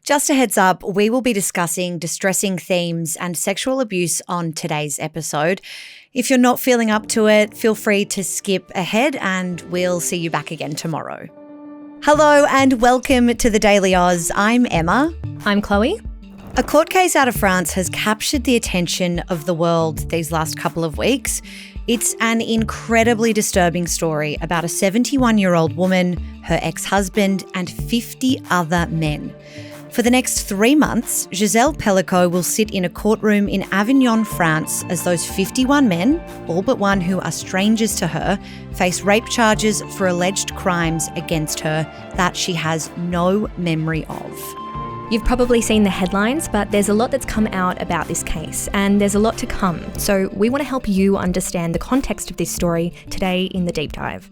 Just a heads up, we will be discussing distressing themes and sexual abuse on today's episode. If you're not feeling up to it, feel free to skip ahead and we'll see you back again tomorrow. Hello and welcome to the Daily Aus. I'm Emma. I'm Chloe. A court case out of France has captured the attention of the world these last couple of weeks. It's an incredibly disturbing story about a 71-year-old woman, her ex-husband, and 50 other men. For the next 3 months, Gisèle Pélicot will sit in a courtroom in Avignon, France, as those 51 men, all but one who are strangers to her, face rape charges for alleged crimes against her that she has no memory of. You've probably seen the headlines, but there's a lot that's come out about this case, and there's a lot to come. So we want to help you understand the context of this story today in the deep dive.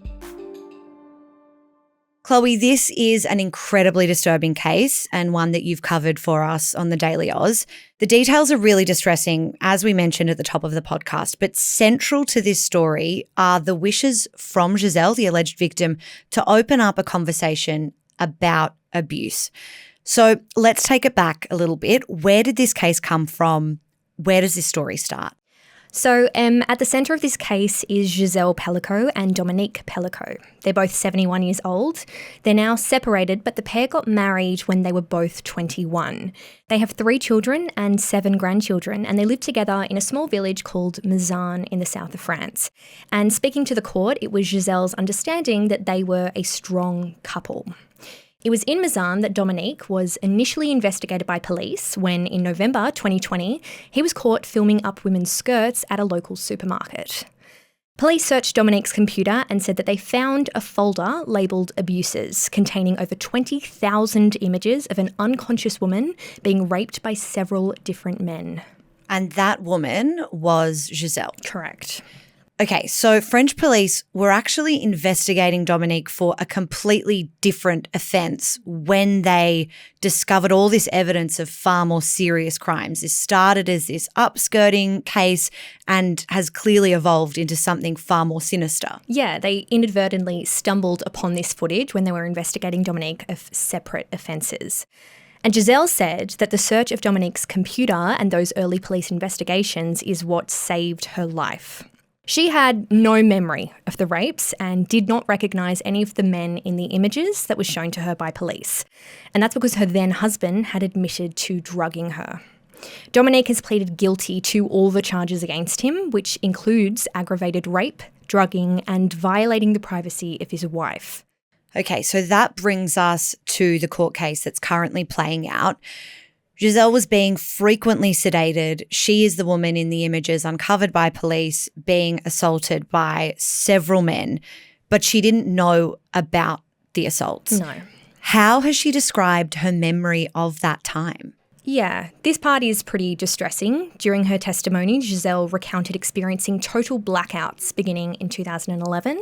Chloe, this is an incredibly disturbing case and one that you've covered for us on the Daily Aus. The details are really distressing, as we mentioned at the top of the podcast, but central to this story are the wishes from Gisèle, the alleged victim, to open up a conversation about abuse. So let's take it back a little bit. Where did this case come from? Where does this story start? So at the centre of this case is Gisèle Pélicot and Dominique Pélicot. They're both 71 years old. They're now separated, but the pair got married when they were both 21. They have 3 children and 7 grandchildren, and they live together in a small village called Maher in the south of France. And speaking to the court, it was Gisèle's understanding that they were a strong couple. It was in Maher that Dominique was initially investigated by police when, in November 2020, he was caught filming up women's skirts at a local supermarket. Police searched Dominique's computer and said that they found a folder labelled abuses containing over 20,000 images of an unconscious woman being raped by several different men. And that woman was Gisèle. Correct. Okay, so French police were actually investigating Dominique for a completely different offence when they discovered all this evidence of far more serious crimes. This started as this upskirting case and has clearly evolved into something far more sinister. Yeah, they inadvertently stumbled upon this footage when they were investigating Dominique of separate offences. And Gisèle said that the search of Dominique's computer and those early police investigations is what saved her life. She had no memory of the rapes and did not recognise any of the men in the images that was shown to her by police. And that's because her then husband had admitted to drugging her. Dominique has pleaded guilty to all the charges against him, which includes aggravated rape, drugging, and violating the privacy of his wife. Okay, so that brings us to the court case that's currently playing out. Gisèle was being frequently sedated. She is the woman in the images uncovered by police being assaulted by several men, but she didn't know about the assaults. No. How has she described her memory of that time? Yeah, this part is pretty distressing. During her testimony, Gisèle recounted experiencing total blackouts beginning in 2011.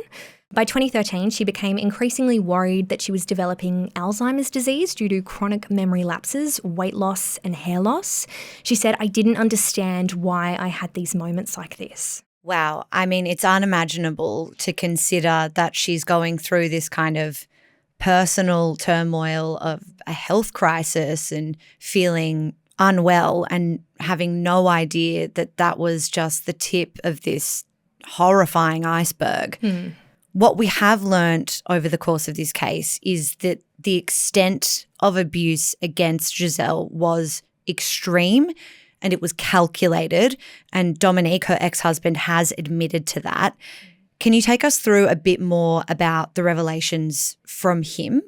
By 2013, she became increasingly worried that she was developing Alzheimer's disease due to chronic memory lapses, weight loss, and hair loss. She said, "I didn't understand why I had these moments like this." Wow. I mean, it's unimaginable to consider that she's going through this kind of personal turmoil of a health crisis and feeling unwell and having no idea that that was just the tip of this horrifying iceberg. What we have learnt over the course of this case is that the extent of abuse against Gisèle was extreme and it was calculated, and Dominique, her ex-husband, has admitted to that. Can you take us through a bit more about the revelations from him?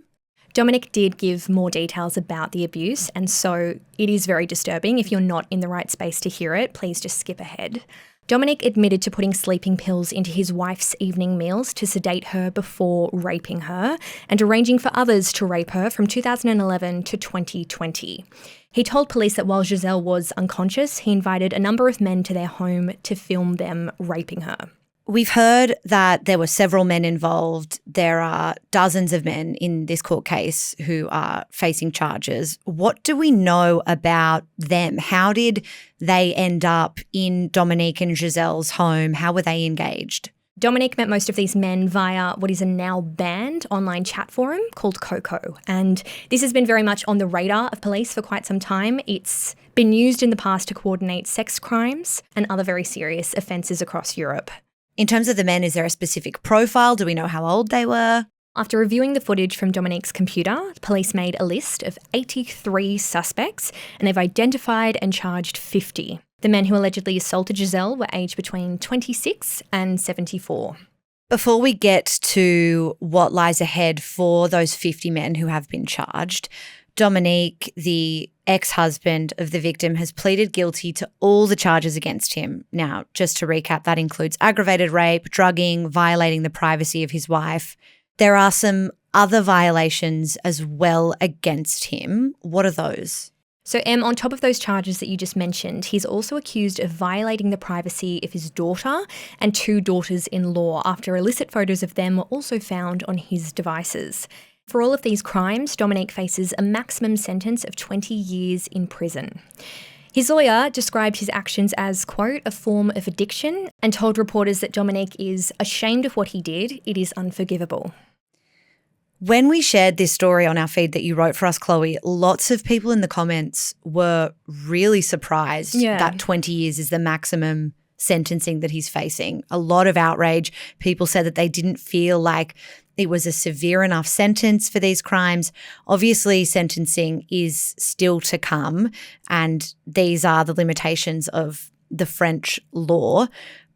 Dominique did give more details about the abuse, and so it is very disturbing. If you're not in the right space to hear it, please just skip ahead. Dominique admitted to putting sleeping pills into his wife's evening meals to sedate her before raping her and arranging for others to rape her from 2011 to 2020. He told police that while Gisèle was unconscious, he invited a number of men to their home to film them raping her. We've heard that there were several men involved. There are dozens of men in this court case who are facing charges. What do we know about them? How did they end up in Dominique and Gisèle's home? How were they engaged? Dominique met most of these men via what is a now banned online chat forum called Coco. And this has been very much on the radar of police for quite some time. It's been used in the past to coordinate sex crimes and other very serious offences across Europe. In terms of the men, is there a specific profile? Do we know how old they were? After reviewing the footage from Dominique's computer, police made a list of 83 suspects and they've identified and charged 50. The men who allegedly assaulted Gisèle were aged between 26 and 74. Before we get to what lies ahead for those 50 men who have been charged, Dominique, the ex-husband of the victim, has pleaded guilty to all the charges against him. Now, just to recap, that includes aggravated rape, drugging, violating the privacy of his wife. There are some other violations as well against him. What are those? So, on top of those charges that you just mentioned, he's also accused of violating the privacy of his daughter and 2 daughters-in-law after illicit photos of them were also found on his devices. For all of these crimes, Dominique faces a maximum sentence of 20 years in prison. His lawyer described his actions as, quote, a form of addiction, and told reporters that Dominique is ashamed of what he did. It is unforgivable. When we shared this story on our feed that you wrote for us, Chloe, lots of people in the comments were really surprised that 20 years is the maximum sentencing that he's facing. A lot of outrage. People said that they didn't feel like it was a severe enough sentence for these crimes. Obviously, sentencing is still to come, and these are the limitations of the French law.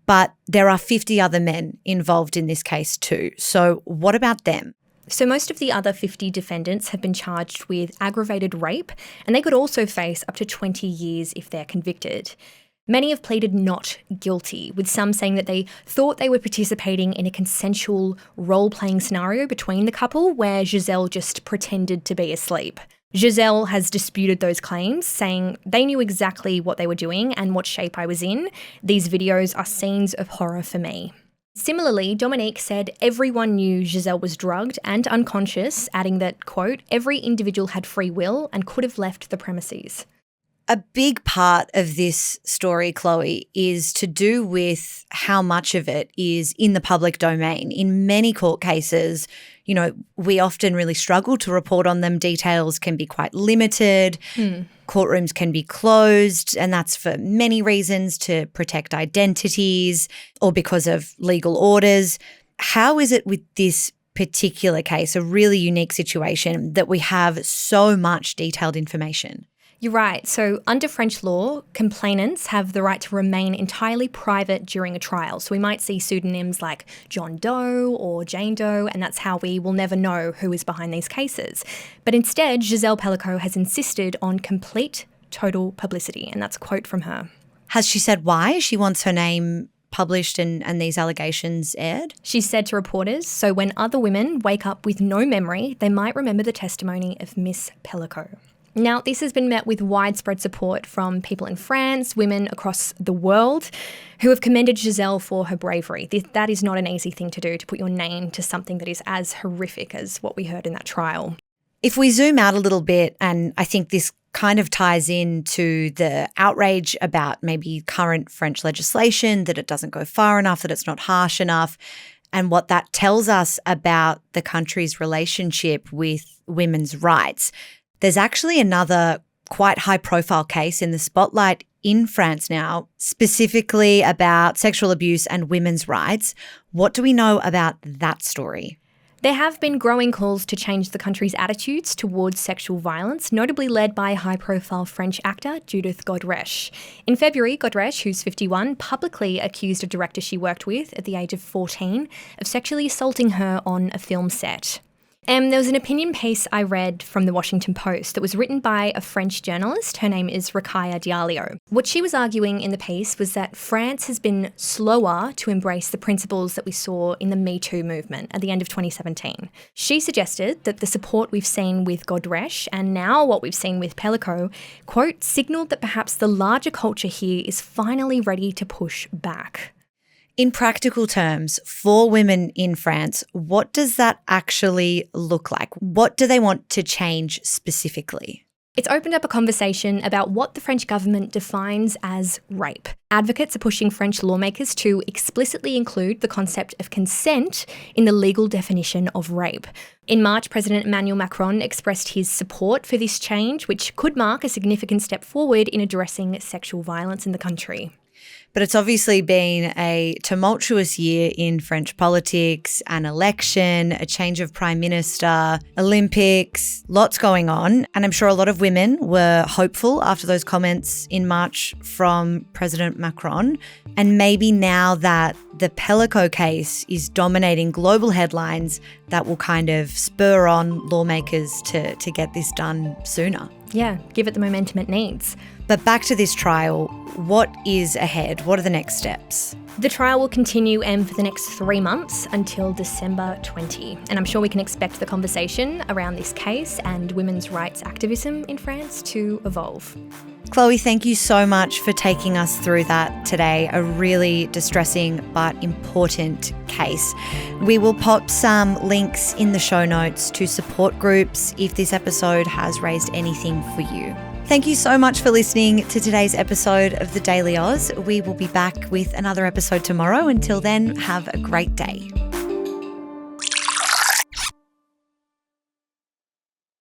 But there are 50 other men involved in this case too. So what about them? So most of the other 50 defendants have been charged with aggravated rape, and they could also face up to 20 years if they're convicted. Many have pleaded not guilty, with some saying that they thought they were participating in a consensual role-playing scenario between the couple where Gisèle just pretended to be asleep. Gisèle has disputed those claims, saying they knew exactly what they were doing and what shape I was in. These videos are scenes of horror for me. Similarly, Dominique said everyone knew Gisèle was drugged and unconscious, adding that, quote, every individual had free will and could have left the premises. A big part of this story, Chloe, is to do with how much of it is in the public domain. In many court cases, you know, we often really struggle to report on them. Details can be quite limited. Courtrooms can be closed, and that's for many reasons, to protect identities or because of legal orders. How is it with this particular case, a really unique situation, that we have so much detailed information? You're right. So under French law, complainants have the right to remain entirely private during a trial. So we might see pseudonyms like John Doe or Jane Doe, and that's how we will never know who is behind these cases. But instead, Gisèle Pélicot has insisted on complete, total publicity, and that's a quote from her. Has she said why she wants her name published and these allegations aired? She said to reporters, so when other women wake up with no memory, they might remember the testimony of Miss Pélicot. Now, this has been met with widespread support from people in France, women across the world, who have commended Gisèle for her bravery. That is not an easy thing to do, to put your name to something that is as horrific as what we heard in that trial. If we zoom out a little bit, and I think this kind of ties into the outrage about maybe current French legislation, that it doesn't go far enough, that it's not harsh enough, and what that tells us about the country's relationship with women's rights. There's actually another quite high-profile case in the spotlight in France now, specifically about sexual abuse and women's rights. What do we know about that story? There have been growing calls to change the country's attitudes towards sexual violence, notably led by high-profile French actor Judith Godrèche. In February, Godrèche, who's 51, publicly accused a director she worked with at the age of 14 of sexually assaulting her on a film set. There was an opinion piece I read from the Washington Post that was written by a French journalist. Her name is Rakaya Diallo. What she was arguing in the piece was that France has been slower to embrace the principles that we saw in the Me Too movement at the end of 2017. She suggested that the support we've seen with Godrèche and now what we've seen with Pélicot, quote, signalled that perhaps the larger culture here is finally ready to push back. In practical terms, for women in France, what does that actually look like? What do they want to change specifically? It's opened up a conversation about what the French government defines as rape. Advocates are pushing French lawmakers to explicitly include the concept of consent in the legal definition of rape. In March, President Emmanuel Macron expressed his support for this change, which could mark a significant step forward in addressing sexual violence in the country. But it's obviously been a tumultuous year in French politics, an election, a change of prime minister, Olympics, lots going on. And I'm sure a lot of women were hopeful after those comments in March from President Macron. And maybe now that the Pélicot case is dominating global headlines, that will kind of spur on lawmakers to get this done sooner. Yeah, give it the momentum it needs. But back to this trial, what is ahead? What are the next steps? The trial will continue for the next 3 months until December 20. And I'm sure we can expect the conversation around this case and women's rights activism in France to evolve. Chloe, thank you so much for taking us through that today. A really distressing but important case. We will pop some links in the show notes to support groups if this episode has raised anything for you. Thank you so much for listening to today's episode of The Daily Aus. We will be back with another episode tomorrow. Until then, have a great day.